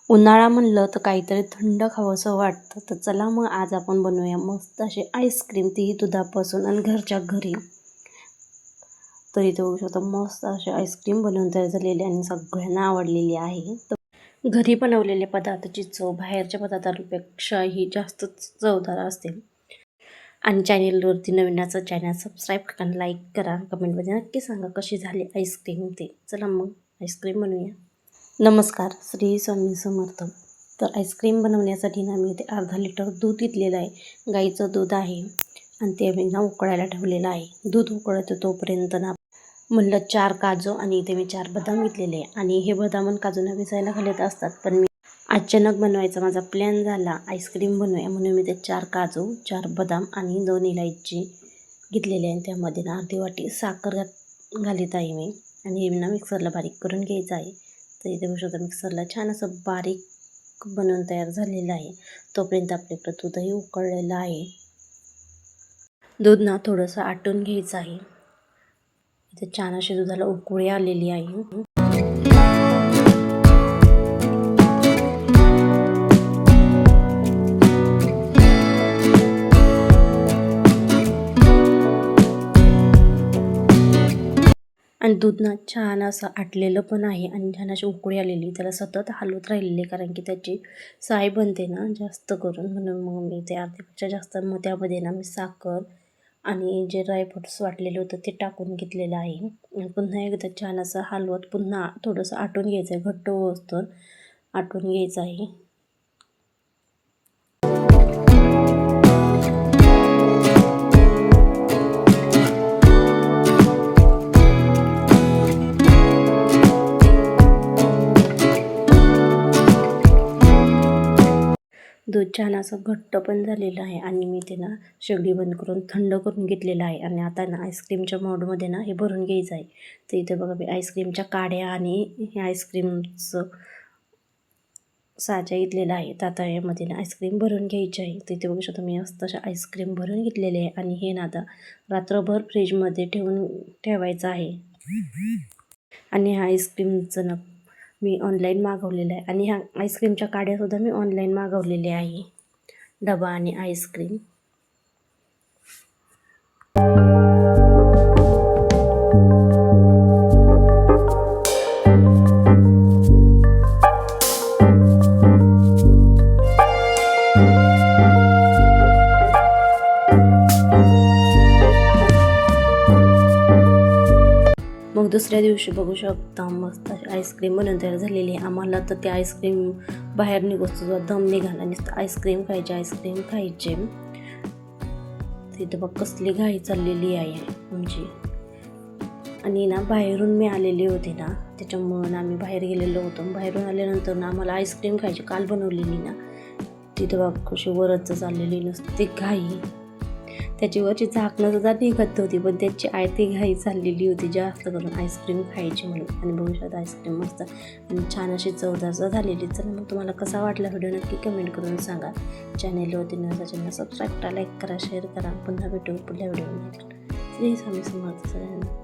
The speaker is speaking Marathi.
उन्हाळा म्हणलं तर काहीतरी थंड खावंसं वाटतं. तर चला मग आज आपण बनवूया मस्त असे आईस्क्रीम, तीही दुधापासून आणि घरच्या घरी. तर इथे बघू शकता मस्त असे आईस्क्रीम बनवून तयार झालेले आणि सगळ्यांना आवडलेली आहे. तर घरी बनवलेल्या पदार्थाची चव बाहेरच्या पदार्थांपेक्षाही जास्तच चवदार असते. आणि चॅनेलवरती नवीन असं चॅनल सबस्क्राईब करा, लाईक करा, कमेंटमध्ये नक्की सांगा कशी झाली आईस्क्रीम ते. चला मग आईस्क्रीम बनवूया. नमस्कार, श्री स्वामी समर्थ. तर आईस्क्रीम बनवण्यासाठी ना मी इथे अर्धा लिटर दूध घेतलेलं आहे. गाईचं दूध आहे आणि ते मी ना उकळायला ठेवलेलं आहे. दूध उकळतं तोपर्यंत ना म्हणलं 4 काजू आणि इथे मी 4 बदाम घेतलेले आहे. आणि हे बदाम आणि काजूना भिजायला घालत असतात, पण मी अचानक बनवायचा माझा प्लॅन झाला आईस्क्रीम बनवूया म्हणून मी ते 4 काजू, 4 बदाम आणि 2 इलायची घेतलेली आहे. त्यामध्ये ना अर्धी वाटी साखर घालीत आहे मी आणि हे ना मिक्सरला बारीक करून घ्यायचं आहे. तर इथे बघू शकता मिक्सरला छान असं बारीक बनवून तयार झालेलं आहे. तोपर्यंत आपल्याकडं दूधही उकळलेलं आहे. दूध ना थोडंसं आटून घ्यायचं आहे. इथे छान अशी दुधाला उकळी आलेली आहे. आणि दूध ना छान असं आटलेलं पण आहे आणि छान अशी उकळी आलेली. त्याला सतत हलवत राहिलेली कारण की त्याची साय बनते ना जास्त करून, म्हणून मग मी ते अर्ध्यापेक्षा जास्त मग त्यामध्ये ना मी साखर आणि जे ड्रायफ्रुट्स वाटलेलं होतं ते टाकून घेतलेलं आहे. आणि पुन्हा एकदा छान असं हलवत पुन्हा थोडंसं आटून घ्यायचं आहे. घट्ट होईस्तोवर आटून घ्यायचं आहे. दूध छान असं घट्ट पण झालेलं आहे आणि मी ते ना शेगडी बंद करून थंड करून घेतलेलं आहे. आणि आता ना आईस्क्रीमच्या मोडमध्ये ना हे भरून घ्यायचं आहे. तर इथे बघा मी आईस्क्रीमच्या काड्या आणि हे आईस्क्रीमचं साचा घेतलेला आहे. तर आता यामध्ये ना आईस्क्रीम भरून घ्यायची आहे. तर इथे बघू शकता मी मस्त अशा आईस्क्रीम भरून घेतलेले आहे आणि हे ना आता रात्रभर फ्रीजमध्ये ठेवायचं आहे. आणि ह्या आईस्क्रीमचं ना मी ऑनलाईन मागवलेलं आहे आणि ह्या आईस्क्रीमच्या काड्यासुद्धा मी ऑनलाईन मागवलेल्या आहे. डबा आणि आईस्क्रीम. मग दुसऱ्या दिवशी बघू शकता मस्त आईस्क्रीम बनवून तयार झालेली आहे. आम्हाला तर ते आईस्क्रीम बाहेर निघतो दम निघाला नुसतं आईस्क्रीम खायचे. तिथं बघ कसली घाई चाललेली आहे आमची. आणि ना बाहेरून मी आलेली होते ना, त्याच्यामुळं ना आम्ही बाहेर गेलेलो होतो. बाहेरून आल्यानंतर ना आम्हाला आईस्क्रीम खायची काल बनवलेली ना, तिथं बघ कशी वरच चाललेली नुसती घाई. त्याच्यावरची झाकणं सुद्धा निघत होती, पण त्याची आयती घाई चाललेली होती जास्त करून आईस्क्रीम खायची म्हणून. आणि बघू शकता आईस्क्रीम मस्त आणि छान अशी चवदार झालेली. चला मग तुम्हाला कसा वाटला व्हिडिओ नक्की कमेंट करून सांगा. चॅनेलवरती चॅनल सबस्क्राईब करा, लाईक करा, शेअर करा. पुन्हा भेटू पुढल्या व्हिडिओमध्ये. श्री स्वामी समर्थ सगळ्यांना.